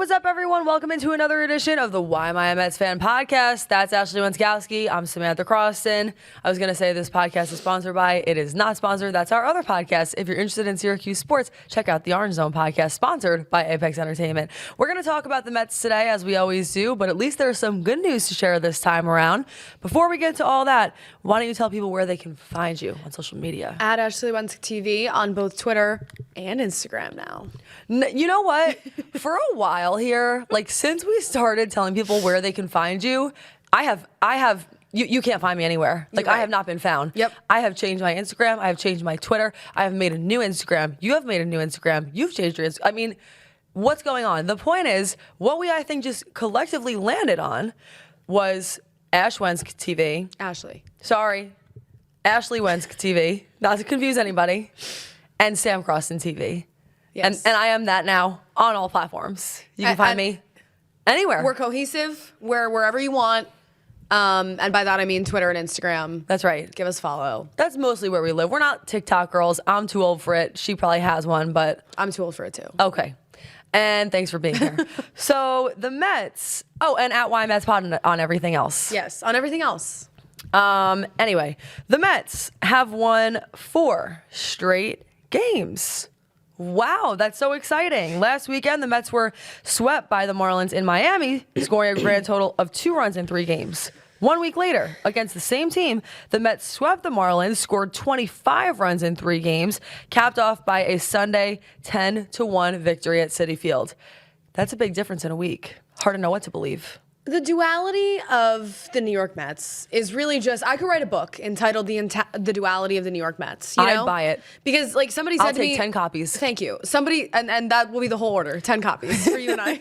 what's up, everyone? Welcome into another edition of the Why Am I a Mets Fan podcast. That's Ashley Wenskowski. I'm Samantha Croston. I was going to say this podcast is sponsored by. It is not sponsored. That's our other podcast. If you're interested in Syracuse sports, check out the Orange Zone podcast, sponsored by Apex Entertainment. We're going to talk about the Mets today, as we always do, but at least there's some good news to share this time around. Before we get to all that, why don't you tell people where they can find you on social media? At Ashley Wenskowski TV on both Twitter and Instagram now. You know what? For a while here, like since we started telling people where they can find you, I have you can't find me anywhere. Like right. I have not been found. Yep. I have changed my Instagram. I have changed my Twitter. I have made a new Instagram. You have made a new Instagram. You've changed your Instagram. I mean, what's going on? The point is, what we I think just collectively landed on was Ash Wensk TV. Ashley. Sorry. Ashley Wensk TV. Not to confuse anybody. And Sam Croston TV. Yes. And I am that now on all platforms. You can find me anywhere. We're cohesive. We're wherever you want. And by that I mean Twitter and Instagram. That's right. Give us a follow. That's mostly where we live. We're not TikTok girls. I'm too old for it. She probably has one, but I'm too old for it too. okay. And thanks for being here. So the Mets. Oh, and at Why Mets Pod on everything else. Yes, on everything else. Anyway, the Mets have won 4 straight games. Wow, that's so exciting. Last weekend, the Mets were swept by the Marlins in Miami, scoring a grand total of 2 runs in 3 games. 1 week later, against the same team, the Mets swept the Marlins, scored 25 runs in 3 games, capped off by a Sunday 10-1 victory at Citi Field. That's a big difference in a week. Hard to know what to believe. The duality of the New York Mets is really just, I could write a book entitled The Duality of the New York Mets. You know? I'd buy it. Because like somebody said I'll to me— take 10 copies. Thank you. Somebody, and that will be the whole order, 10 copies for you and I.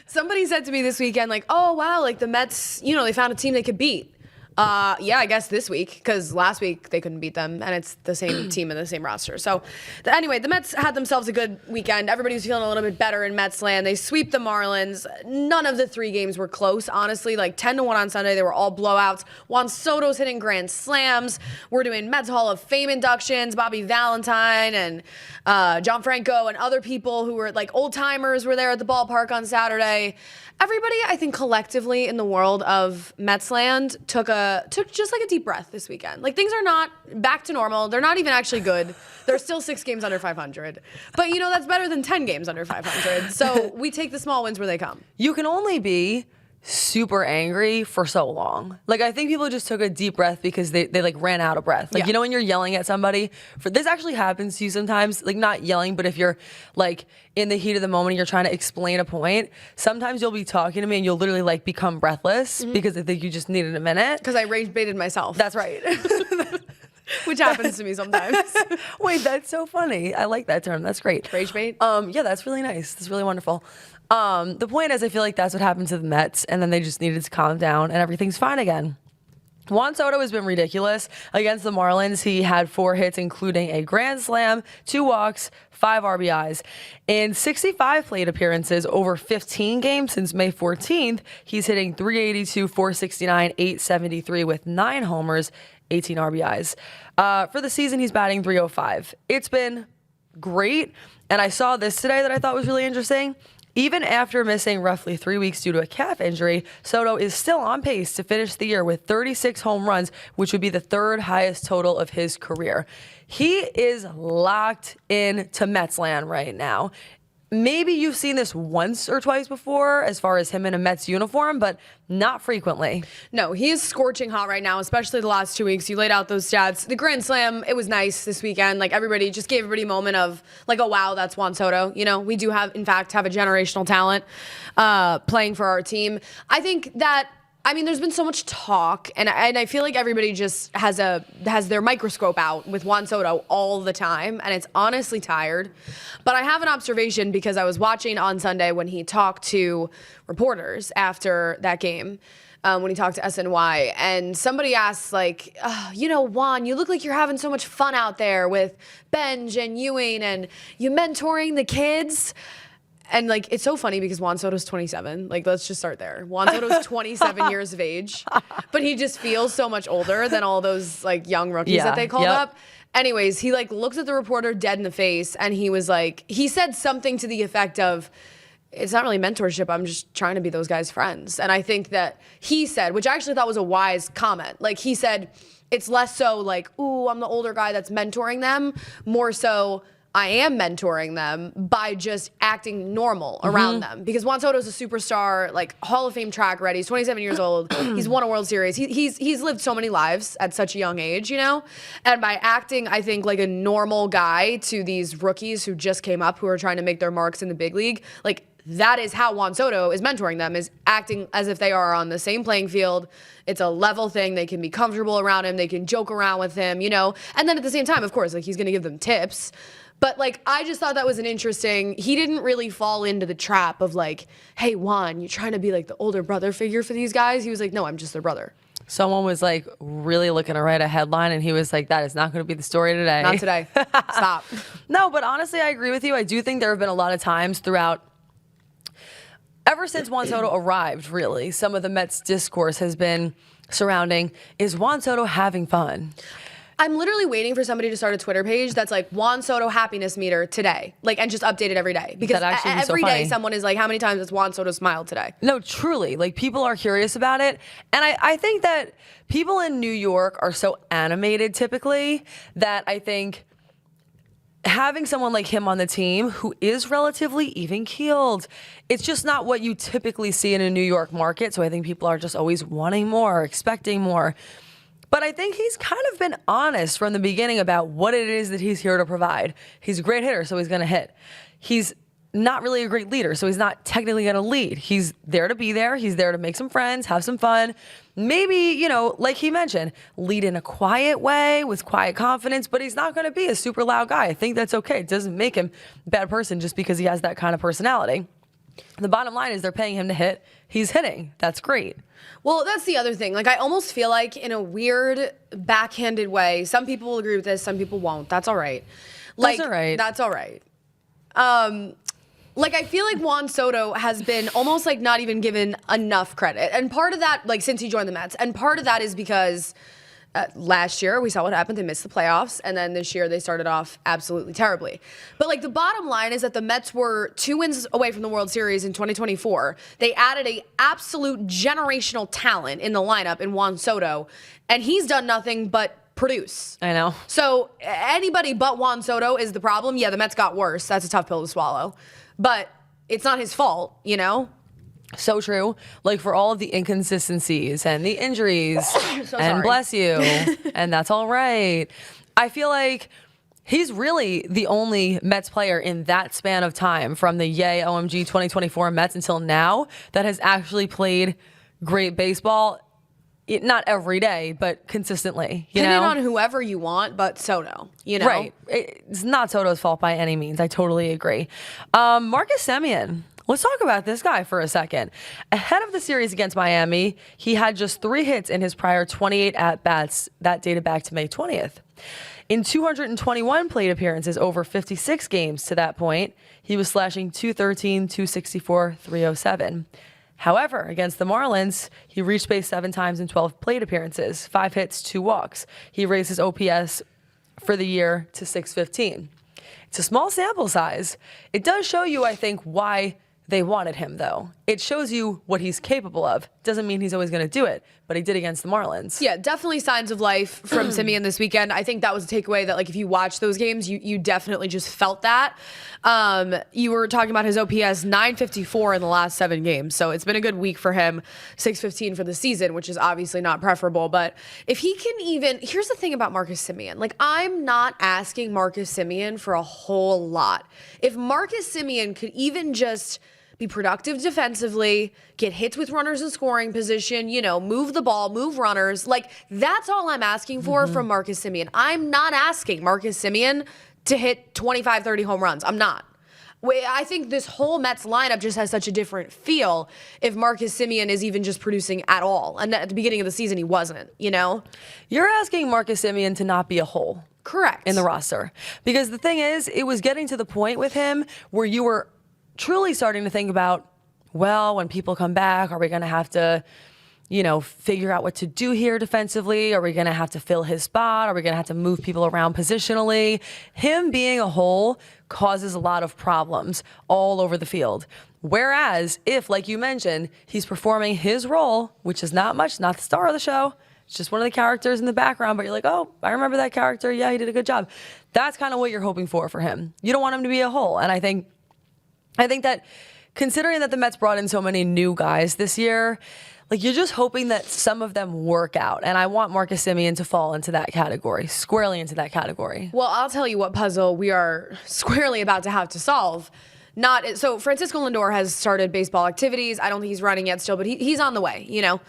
Somebody said to me this weekend, like, oh wow, like the Mets, you know, they found a team they could beat. Yeah, I guess this week, because last week they couldn't beat them, and it's the same team and the same roster. So, anyway, the Mets had themselves a good weekend. Everybody was feeling a little bit better in Mets land. They sweep the Marlins. None of the 3 games were close, honestly. Like 10-1 on Sunday, they were all blowouts. Juan Soto's hitting grand slams. We're doing Mets Hall of Fame inductions. Bobby Valentine and John Franco and other people who were like old timers were there at the ballpark on Saturday. Everybody, I think, collectively in the world of Metsland took just like a deep breath this weekend. Like things are not back to normal. They're not even actually good. They're still 6 games under 500. But you know, that's better than 10 games under 500. So we take the small wins where they come. You can only be super angry for so long. Like I think people just took a deep breath because they like ran out of breath. Like Yeah. you know when you're yelling at somebody, for this actually happens to you sometimes, like not yelling, but if you're like in the heat of the moment, you're trying to explain a point, sometimes you'll be talking to me and you'll literally like become breathless because I think you just needed a minute. Because I rage baited myself. That's right. Which happens to me sometimes. Wait, that's so funny. I like that term. That's great. Rage bait? Yeah, that's really nice. That's really wonderful. The point is, I feel like that's what happened to the Mets, and then they just needed to calm down, and everything's fine again. Juan Soto has been ridiculous. Against the Marlins, he had 4 hits, including a grand slam, 2 walks, 5 RBIs. In 65 plate appearances over 15 games since May 14th, he's hitting .382, .469, .873 with 9 homers, 18 RBIs. For the season, he's batting .305. It's been great, and I saw this today that I thought was really interesting. Even after missing roughly 3 weeks due to a calf injury, Soto is still on pace to finish the year with 36 home runs, which would be the 3rd highest total of his career. He is locked in to Metsland right now. Maybe you've seen this once or twice before as far as him in a Mets uniform, but not frequently. No, he is scorching hot right now, especially the last 2 weeks. You laid out those stats. The grand slam, it was nice this weekend. Like everybody just gave everybody a moment of like, oh wow, that's Juan Soto. You know, we do in fact have a generational talent playing for our team. I think that, I mean, there's been so much talk, and I feel like everybody just has their microscope out with Juan Soto all the time, and it's honestly tired. But I have an observation because I was watching on Sunday when he talked to reporters after that game, when he talked to SNY, and somebody asked, like, you know, Juan, you look like you're having so much fun out there with Benj and Ewing, and you mentoring the kids. And, like, it's so funny because Juan Soto's 27. Like, let's just start there. Juan Soto's 27 years of age, but he just feels so much older than all those, like, young rookies that they called up. Anyways, he, like, looked at the reporter dead in the face, and he was like, he said something to the effect of, it's not really mentorship. I'm just trying to be those guys' friends. And I think that he said, which I actually thought was a wise comment. Like he said, it's less so like, ooh, I'm the older guy that's mentoring them. More so, I am mentoring them by just acting normal around them. Because Juan Soto is a superstar, like Hall of Fame track ready. He's 27 years old. He's won a World Series. He's lived so many lives at such a young age, you know? And by acting, I think, like a normal guy to these rookies who just came up, who are trying to make their marks in the big league, like that is how Juan Soto is mentoring them, is acting as if they are on the same playing field. It's a level thing. They can be comfortable around him. They can joke around with him, you know? And then at the same time, of course, like he's going to give them tips. But like, I just thought that was an interesting, he didn't really fall into the trap of like, hey, Juan, you're trying to be like the older brother figure for these guys. He was like, no, I'm just their brother. Someone was like really looking to write a headline and he was like, that is not going to be the story today. Not today. Stop. No, but honestly, I agree with you. I do think there have been a lot of times throughout, ever since Juan Soto arrived, really, some of the Mets discourse has been surrounding, is Juan Soto having fun? I'm literally waiting for somebody to start a Twitter page that's like Juan Soto happiness meter today, like, and just update it every day, because every day someone is like, how many times has Juan Soto smiled today? No, truly, like people are curious about it, and I think that people in New York are so animated typically that I think having someone like him on the team who is relatively even-keeled, it's just not what you typically see in a New York market. So I think people are just always wanting more, expecting more. But I think he's kind of been honest from the beginning about what it is that he's here to provide. He's a great hitter, so he's going to hit. He's not really a great leader, so he's not technically going to lead. He's there to be there. He's there to make some friends, have some fun. Maybe, you know, like he mentioned, lead in a quiet way with quiet confidence, but he's not going to be a super loud guy. I think that's okay. It doesn't make him a bad person just because he has that kind of personality. The bottom line is they're paying him to hit. He's hitting. That's great. Well, that's the other thing. Like, I almost feel like in a weird, backhanded way, some people will agree with this, some people won't. That's all right. Like, that's all right. That's all right. Like, I feel like Juan Soto has been almost like not even given enough credit. And part of that, like, since he joined the Mets, and part of that is because last year we saw what happened. They missed the playoffs. And then this year they started off absolutely terribly. But like, the bottom line is that the Mets were 2 wins away from the World Series in 2024. They added a absolute generational talent in the lineup in Juan Soto. And he's done nothing but produce. I know. So anybody but Juan Soto is the problem. Yeah, the Mets got worse. That's a tough pill to swallow. But it's not his fault, you know? So true. Like, for all of the inconsistencies and the injuries, so and bless you, and that's all right. I feel like he's really the only Mets player in that span of time, from the yay OMG 2024 Mets until now, that has actually played great baseball. Not every day, but consistently. You Depending know? on whoever you want, but Soto, you know? Right. It's not Soto's fault by any means. I totally agree. Marcus Semien. Let's talk about this guy for a second. Ahead of the series against Miami, he had just 3 hits in his prior 28 at-bats. That dated back to May 20th. In 221 plate appearances over 56 games to that point, he was slashing .213, .264, .307. However, against the Marlins, he reached base 7 times in 12 plate appearances, 5 hits, 2 walks. He raised his OPS for the year to .615. It's a small sample size. It does show you, I think, why they wanted him, though. It shows you what he's capable of. Doesn't mean he's always going to do it, but he did against the Marlins. Yeah, definitely signs of life from Semien this weekend. I think that was a takeaway that, like, if you watch those games, you definitely just felt that. You were talking about his OPS, 954 in the last 7 games. So it's been a good week for him, 615 for the season, which is obviously not preferable. But if he can even, here's the thing about Marcus Semien. Like, I'm not asking Marcus Semien for a whole lot. If Marcus Semien could even just be productive defensively, get hits with runners in scoring position, you know, move the ball, move runners. Like, that's all I'm asking for from Marcus Semien. I'm not asking Marcus Semien to hit 25, 30 home runs. I'm not. I think this whole Mets lineup just has such a different feel if Marcus Semien is even just producing at all. And at the beginning of the season, he wasn't, you know? You're asking Marcus Semien to not be a hole. Correct. In the roster. Because the thing is, it was getting to the point with him where you were truly starting to think about, well, when people come back, are we going to have to, you know, figure out what to do here defensively? Are we going to have to fill his spot? Are we going to have to move people around positionally? Him being a hole causes a lot of problems all over the field. Whereas if, like you mentioned, he's performing his role, which is not much, not the star of the show, it's just one of the characters in the background, but you're like, oh, I remember that character. Yeah, he did a good job. That's kind of what you're hoping for him. You don't want him to be a hole. And I think that considering that the Mets brought in so many new guys this year, like you're just hoping that some of them work out. And I want Marcus Semien to fall into that category, squarely into that category. Well, I'll tell you what puzzle we are squarely about to have to solve. So Francisco Lindor has started baseball activities. I don't think he's running yet still, but he's on the way, you know.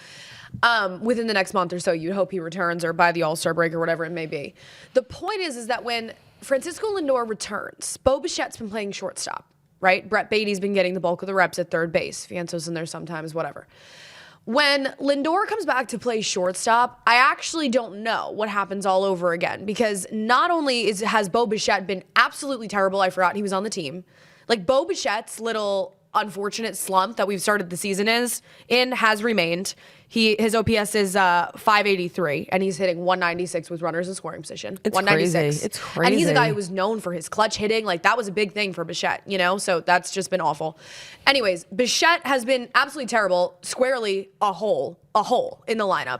Within the next month or so, you'd hope he returns or by the All-Star break or whatever it may be. The point is that when Francisco Lindor returns, Bo Bichette's been playing shortstop, right? Brett Beatty's been getting the bulk of the reps at third base. Vientos in there sometimes, whatever. When Lindor comes back to play shortstop, I actually don't know what happens all over again because not only has Bo Bichette been absolutely terrible, I forgot he was on the team. Like Bo Bichette's little unfortunate slump that we've started the season has remained. His OPS is 583, and he's hitting 196 with runners in scoring position. It's 196. crazy. It's crazy. And he's a guy who was known for his clutch hitting. Like that was a big thing for Bichette, you know. So that's just been awful. Anyways, Bichette has been absolutely terrible. Squarely a hole in the lineup.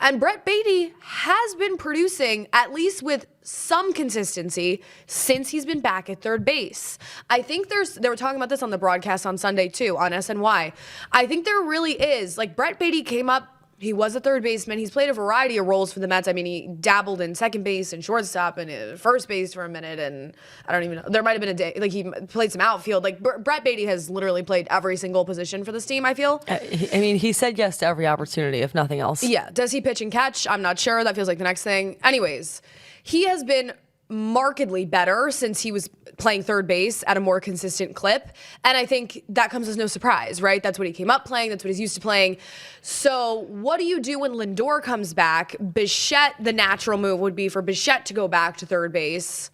And Brett Beatty has been producing, at least with some consistency, since he's been back at third base. I think they were talking about this on the broadcast on Sunday too, on SNY. I think there really is, like Brett Beatty came up, he was a third baseman. He's played a variety of roles for the Mets. I mean, he dabbled in second base and shortstop and first base for a minute. And I don't even know. There might have been a day, like he played some outfield. Like Brett Beatty has literally played every single position for this team, I feel. I mean, he said yes to every opportunity, if nothing else. Yeah. Does he pitch and catch? I'm not sure. That feels like the next thing. Anyways, he has been markedly better since he was playing third base at a more consistent clip. And I think that comes as no surprise, right? That's what he came up playing. That's what he's used to playing. So what do you do when Lindor comes back? Bichette, the natural move would be for Bichette to go back to third base.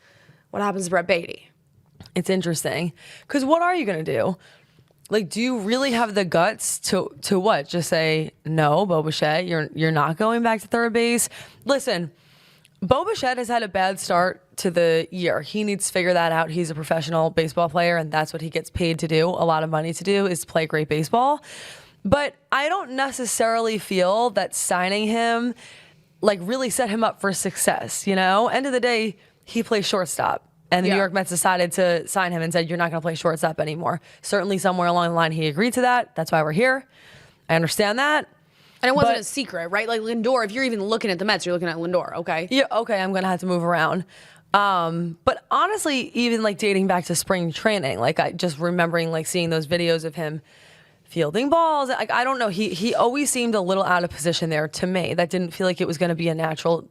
What happens to Brett Beatty? It's interesting. Because what are you going to do? Like, do you really have the guts to what? Just say, no, Bo Bichette, you're not going back to third base? Listen, Bo Bichette has had a bad start to the year. He needs to figure that out. He's a professional baseball player, and that's what he gets paid to do, a lot of money to do, is play great baseball. But I don't necessarily feel that signing him, like, really set him up for success, you know? End of the day, he plays shortstop. And the New York Mets decided to sign him and said, you're not going to play shortstop anymore. Certainly somewhere along the line, he agreed to that. That's why we're here. I understand that. And it wasn't a secret, right? Like Lindor, if you're even looking at the Mets, you're looking at Lindor, okay? Yeah, okay, I'm going to have to move around. But honestly, even like dating back to spring training, like I just remembering like seeing those videos of him fielding balls. Like, I don't know, he always seemed a little out of position there to me. That didn't feel like it was going to be a natural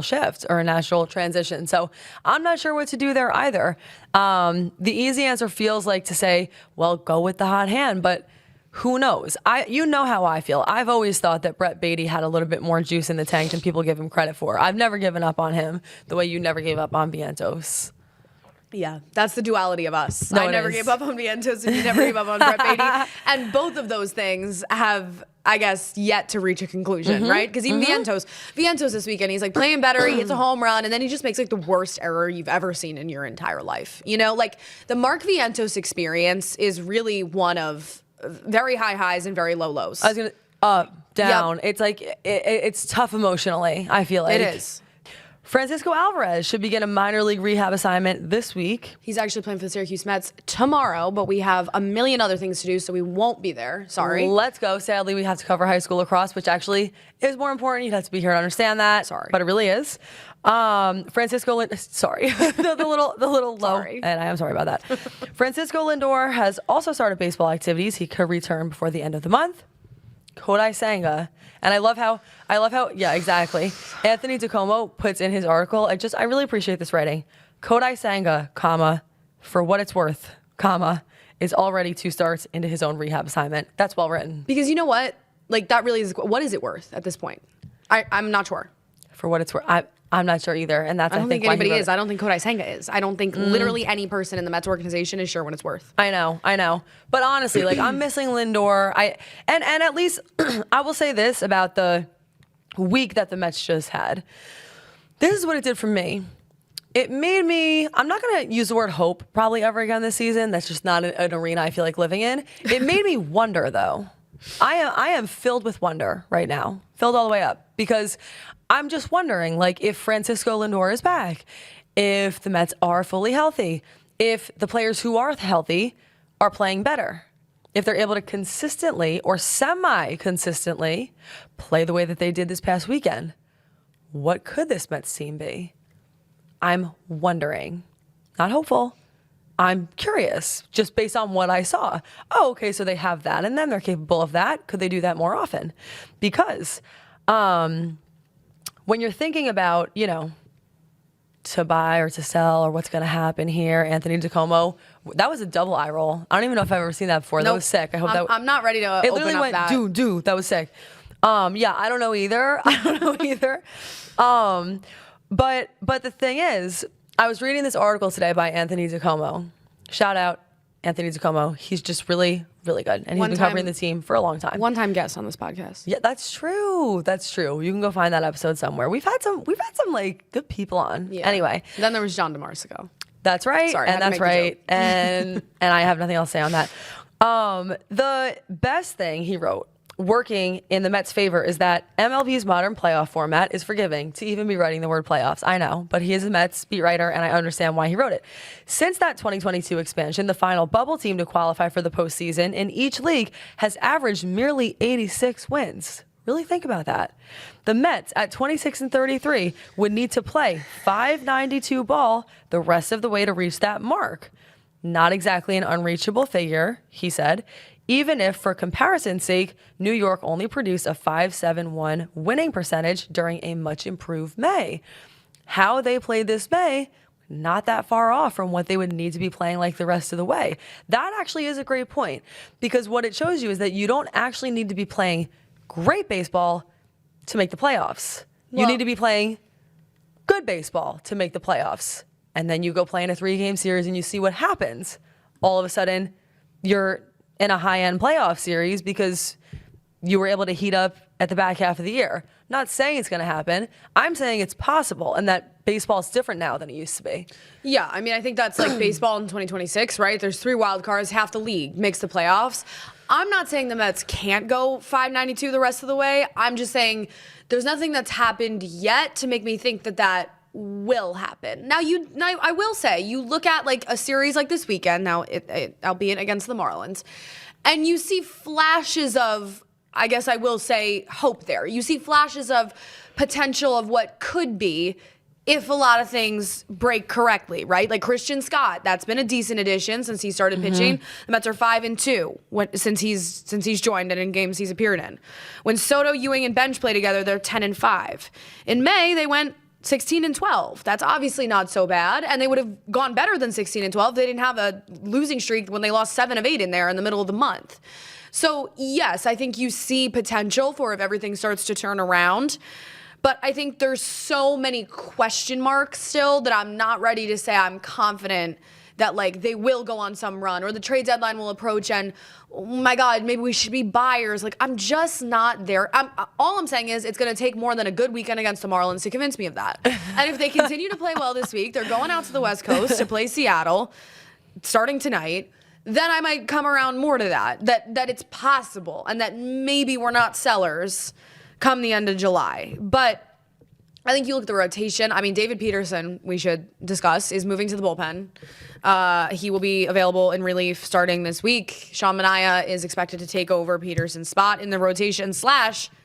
shift or a natural transition. So I'm not sure what to do there either. The easy answer feels like to say, well, go with the hot hand, but who knows? You know how I feel. I've always thought that Brett Beatty had a little bit more juice in the tank than people give him credit for. I've never given up on him the way you never gave up on Vientos. Yeah, that's the duality of us. No, I never gave up on Vientos and you never gave up on Brett Beatty. And both of those things have, I guess, yet to reach a conclusion, right? Because even Vientos this weekend, he's like playing better, he hits a home run, and then he just makes like the worst error you've ever seen in your entire life. You know, like the Mark Vientos experience is really one of very high highs and very low lows. I was going to up, down. Yep. It's like, it's tough emotionally, I feel like. It is. Francisco Alvarez should begin a minor league rehab assignment this week. He's actually playing for the Syracuse Mets tomorrow, but we have a million other things to do, so we won't be there. Sorry. Let's go. Sadly, we have to cover high school lacrosse, which actually is more important. You'd have to be here to understand that. Sorry. But it really is. Sorry. the little low. Sorry. And I am sorry about that. Francisco Lindor has also started baseball activities. He could return before the end of the month. Kodai Senga. And I love how, yeah, exactly. Anthony DiComo puts in his article, I really appreciate this writing. Kodai Senga, comma, for what it's worth, comma, is already 2 starts into his own rehab assignment. That's well written. Because you know what? Like, that really is, what is it worth at this point? I'm not sure. For what it's worth. I'm not sure either. And that's, I don't think anybody is. I don't think Kodai Senga is. I don't think literally any person in the Mets organization is sure what it's worth. I know. But honestly, like, I'm missing Lindor. And at least I will say this about the week that the Mets just had. This is what it did for me. It made me, I'm not going to use the word hope probably ever again this season. That's just not an arena I feel like living in. It made me wonder, though. I am filled with wonder right now, filled all the way up, because I'm just wondering, like, if Francisco Lindor is back, if the Mets are fully healthy, if the players who are healthy are playing better, if they're able to consistently or semi-consistently play the way that they did this past weekend, what could this Mets team be? I'm wondering. Not hopeful. I'm curious, just based on what I saw. Oh, okay, so they have that, and then they're capable of that. Could they do that more often? Because when you're thinking about, to buy or to sell or what's going to happen here, Anthony DiComo, that was a double eye roll. I don't even know if I've ever seen that before. Nope. That was sick. I hope I'm not ready to it open literally up went that. Do. That was sick. Yeah, I don't know either. But the thing is, I was reading this article today by Anthony DiComo. Shout out Anthony DiComo. He's just really, really good. And he's been covering the team for a long time. One-time guest on this podcast. Yeah, that's true. That's true. You can go find that episode somewhere. We've had some like good people on. Yeah. Anyway. Then there was John DeMarsico. That's right. Sorry, and that's right. And I have nothing else to say on that. The best thing he wrote, working in the Mets' favor, is that MLB's modern playoff format is forgiving to even be writing the word playoffs. I know, but he is a Mets beat writer, and I understand why he wrote it. Since that 2022 expansion, the final bubble team to qualify for the postseason in each league has averaged merely 86 wins. Really think about that. The Mets at 26-33 would need to play .592 ball the rest of the way to reach that mark. Not exactly an unreachable figure, he said, even if, for comparison's sake, New York only produced a .571 winning percentage during a much improved May. How they played this May, not that far off from what they would need to be playing like the rest of the way. That actually is a great point, because what it shows you is that you don't actually need to be playing great baseball to make the playoffs. You need to be playing good baseball to make the playoffs. And then you go play in a 3-game series and you see what happens. All of a sudden, you're in a high-end playoff series because you were able to heat up at the back half of the year. Not saying it's going to happen. I'm saying it's possible, and that baseball is different now than it used to be. Yeah, I mean, I think that's like baseball in 2026, right? There's 3 wild cards, half the league makes the playoffs. I'm not saying the Mets can't go .592 the rest of the way. I'm just saying there's nothing that's happened yet to make me think that will happen. Now, I will say, you look at like a series like this weekend, now albeit against the Marlins, and you see flashes of, I guess I will say, hope there. You see flashes of potential of what could be if a lot of things break correctly, right? Like Christian Scott, that's been a decent addition since he started pitching. The Mets are 5-2 since he's joined and in games he's appeared in. When Soto, Ewing, and Bench play together, they're 10-5. In May, they went 16-12. That's obviously not so bad, and they would have gone better than 16-12. They didn't have a losing streak when they lost 7 of 8 in there in the middle of the month. So yes, I think you see potential for if everything starts to turn around. But I think there's so many question marks still that I'm not ready to say I'm confident that like they will go on some run or the trade deadline will approach and, oh my God, maybe we should be buyers. Like, I'm just not there. All I'm saying is it's going to take more than a good weekend against the Marlins to convince me of that. And if they continue to play well this week, they're going out to the West Coast to play Seattle starting tonight. Then I might come around more to that it's possible and that maybe we're not sellers come the end of July. But I think you look at the rotation. I mean, David Peterson, we should discuss, is moving to the bullpen. He will be available in relief starting this week. Sean Manaea is expected to take over Peterson's spot in the rotation /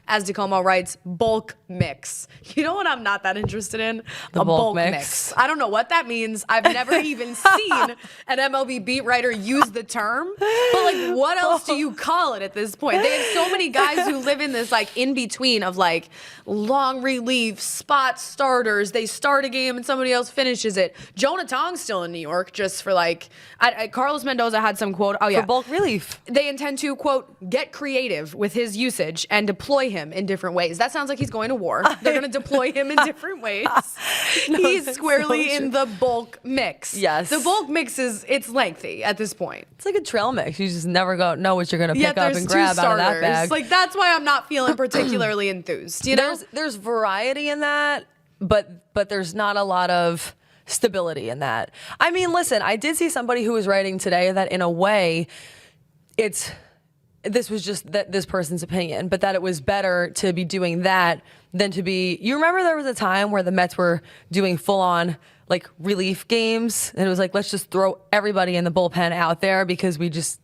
as DiComo writes, bulk mix. You know what I'm not that interested in? A bulk mix. I don't know what that means. I've never even seen an MLB beat writer use the term. But like, what else do you call it at this point? They have so many guys who live in this like in between of like long relief, spot starters. They start a game and somebody else finishes it. Jonah Tong's still in New York just for like, Carlos Mendoza had some quote. Oh yeah. For bulk relief. They intend to, quote, get creative with his usage and deploy him in different ways. That sounds like he's going to war. They're going to deploy him in different ways. No, he's squarely so in the bulk mix. Yes. The bulk mix it's lengthy at this point. It's like a trail mix. You just never know what you're going to pick up and grab out of that bag. Like, that's why I'm not feeling particularly enthused. You know? There's variety in that, but there's not a lot of stability in that. I mean, listen, I did see somebody who was writing today that in a way, this was just this person's opinion, but that it was better to be doing that than to be. You remember there was a time where the Mets were doing full on like relief games, and it was like, let's just throw everybody in the bullpen out there because we just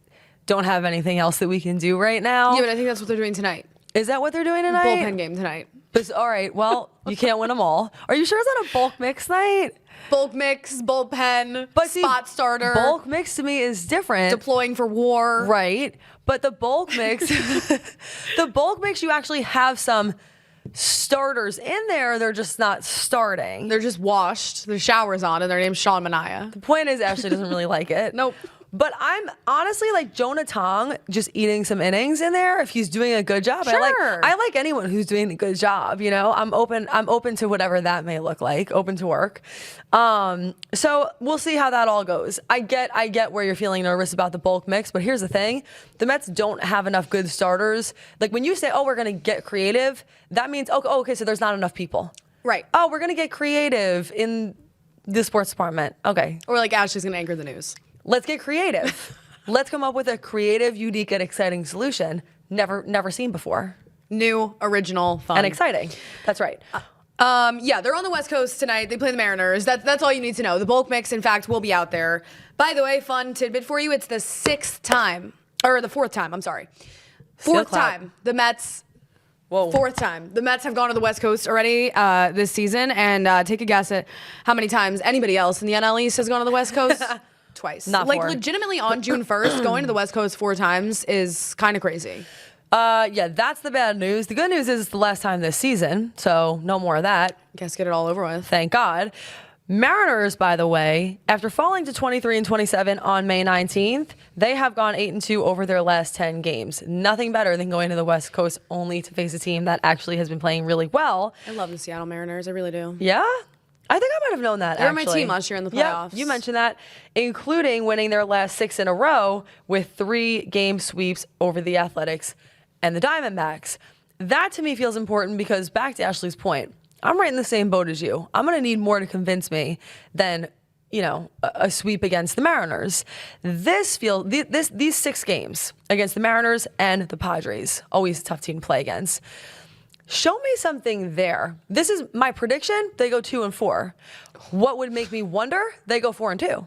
don't have anything else that we can do right now. Yeah, but I think that's what they're doing tonight. Is that what they're doing tonight? Bullpen game tonight. All right. Well, you can't win them all. Are you sure it's not a bulk mix night? Bulk mix, bullpen, spot starter. Bulk mix to me is different. Deploying for war. Right. But the bulk mix, you actually have some starters in there. They're just not starting. They're just washed. Their shower's on, and their name's Sean Mania. The point is, Ashley doesn't really like it. Nope. But I'm honestly like Jonah Tong just eating some innings in there if he's doing a good job. Sure. I like anyone who's doing a good job, you know. I'm open to whatever that may look like, open to work. So we'll see how that all goes. I get where you're feeling nervous about the bulk mix, but here's the thing. The Mets don't have enough good starters. Like when you say, "Oh, we're going to get creative," that means okay, so there's not enough people. Right. Oh, we're going to get creative in the sports department. Okay. Or like Ashley's going to anchor the news. Let's get creative. Let's come up with a creative, unique, and exciting solution never seen before. New, original, fun. And exciting. That's right. Yeah, they're on the West Coast tonight. They play the Mariners. That's all you need to know. The bulk mix, in fact, will be out there. By the way, fun tidbit for you. It's the fourth time. I'm sorry. Fourth time. The Mets. Whoa. Fourth time. The Mets have gone to the West Coast already this season. And take a guess at how many times anybody else in the NL East has gone to the West Coast. Twice. Not like four. Legitimately on June 1st, going to the West Coast 4 times is kind of crazy. Yeah, that's the bad news. The good news is it's the last time this season, so no more of that. Guess get it all over with. Thank God. Mariners, by the way, after falling to 23-27 on May 19th, they have gone 8-2 over their last 10 games. Nothing better than going to the West Coast only to face a team that actually has been playing really well. I love the Seattle Mariners. I really do. Yeah? I think I might have known that, They were actually. my team last year in the playoffs. Yeah, you mentioned that, including winning their last 6 in a row with 3-game sweeps over the Athletics and the Diamondbacks. That, to me, feels important because, back to Ashley's point, I'm right in the same boat as you. I'm going to need more to convince me than, a sweep against the Mariners. These 6 games against the Mariners and the Padres, always a tough team to play against. Show me something there. This is my prediction. They go 2-4. What would make me wonder? They go 4-2.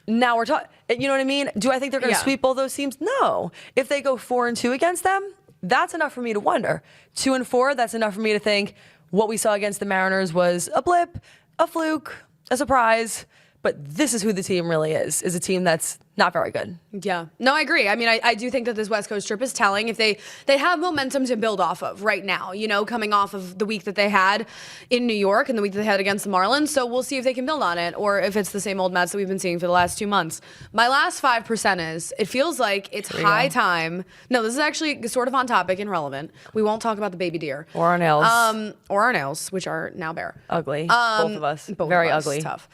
Now we're talking. You know what I mean? Do I think they're going to sweep both those teams? No. If they go 4-2 against them, that's enough for me to wonder. 2-4. That's enough for me to think what we saw against the Mariners was a blip, a fluke, a surprise. But this is who the team really is a team that's not very good. Yeah. No, I agree. I mean, I do think that this West Coast trip is telling. If they have momentum to build off of right now, coming off of the week that they had in New York and the week that they had against the Marlins. So we'll see if they can build on it or if it's the same old Mets that we've been seeing for the last 2 months. My last 5% is it feels like it's high time. No, this is actually sort of on topic and relevant. We won't talk about the baby deer. Or our nails. Or our nails, which are now bare. Ugly. Both of us. Very ugly. Tough.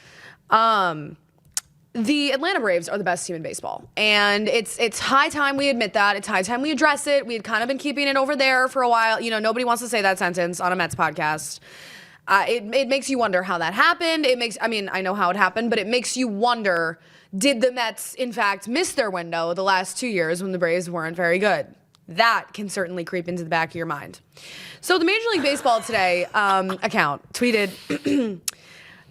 The Atlanta Braves are the best team in baseball, and it's high time we admit that. It's high time we address it. We had kind of been keeping it over there for a while. Nobody wants to say that sentence on a Mets podcast. It makes you wonder how that happened. I know how it happened, but it makes you wonder, did the Mets, in fact, miss their window the last 2 years when the Braves weren't very good? That can certainly creep into the back of your mind. So the Major League Baseball Today account tweeted...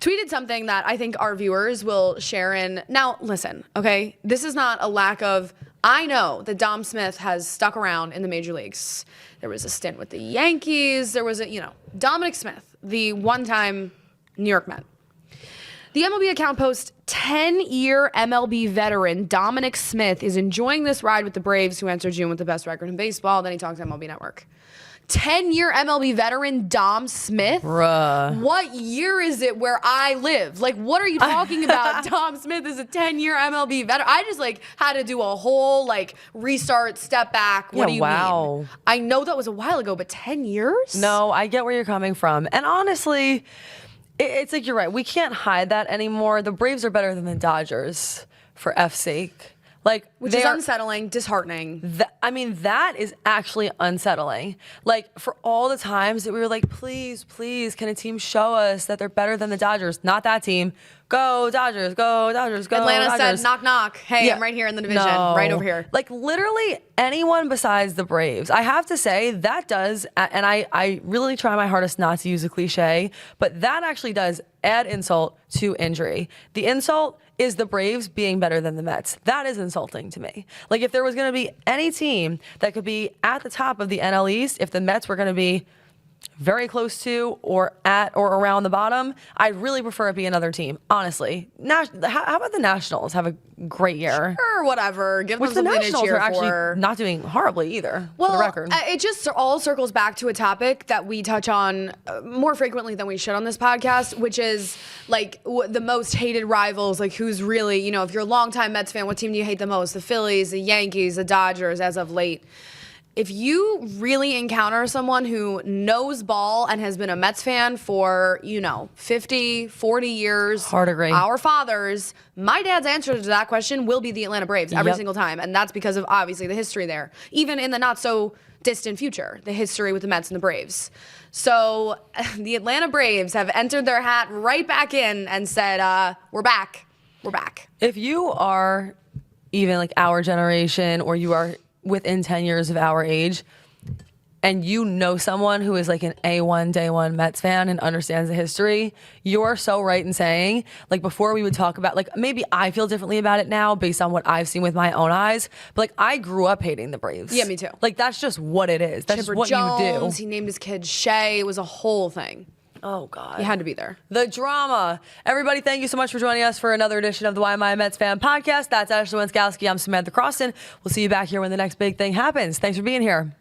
tweeted something that I think our viewers will share in. Now, listen, okay? This is not a lack of... I know that Dom Smith has stuck around in the major leagues. There was a stint with the Yankees. There was Dominic Smith, the one-time New York Met. The MLB account posts 10-year MLB veteran Dominic Smith is enjoying this ride with the Braves, who entered June with the best record in baseball. Then he talks to MLB Network. 10-year MLB veteran Dom Smith? Bruh. What year is it where I live? Like, what are you talking about? Dom Smith is a 10-year MLB veteran. I just, had to do a whole, restart, step back. What do you mean? I know that was a while ago, but 10 years? No, I get where you're coming from. And honestly, it's like you're right. We can't hide that anymore. The Braves are better than the Dodgers, for F's sake. Like, which is unsettling, disheartening. That is actually unsettling. Like, for all the times that we were like, please, can a team show us that they're better than the Dodgers? Not that team. Go Dodgers, go Dodgers, go Atlanta Dodgers. Said, knock, knock. Hey, yeah. I'm right here in the division, right over here. Like, literally anyone besides the Braves. I have to say, that does, and I really try my hardest not to use a cliche, but that actually does add insult to injury. The insult is the Braves being better than the Mets. That is insulting to me. Like, if there was going to be any team that could be at the top of the NL East, if the Mets were going to be very close to or at or around the bottom, I'd really prefer it be another team, honestly. How about the Nationals have a great year? Sure, whatever. Give them something to cheer for. The Nationals are actually not doing horribly either, for the record. It just all circles back to a topic that we touch on more frequently than we should on this podcast, which is like the most hated rivals, like who's really, you know, if you're a longtime Mets fan, what team do you hate the most? The Phillies, the Yankees, the Dodgers as of late. If you really encounter someone who knows ball and has been a Mets fan for, 50, 40 years, hard agree. Our fathers, my dad's answer to that question will be the Atlanta Braves every single time. And that's because of obviously the history there. Even in the not so distant future, the history with the Mets and the Braves. So the Atlanta Braves have entered their hat right back in and said, we're back. We're back. If you are even like our generation, or you are within 10 years of our age, and you know someone who is like an A1 day one Mets fan and understands the history, you're so right in saying, like, before we would talk about, like, maybe I feel differently about it now based on what I've seen with my own eyes, but like, I grew up hating the Braves. Yeah, me too. Like, that's just what it is. That's Chipper just what Jones, you do. He named his kid Shay. It was a whole thing. Oh, God. You had to be there. The drama. Everybody, thank you so much for joining us for another edition of the Why Am I a Mets Fan podcast. That's Ashley Wenskowski. I'm Samantha Croston. We'll see you back here when the next big thing happens. Thanks for being here.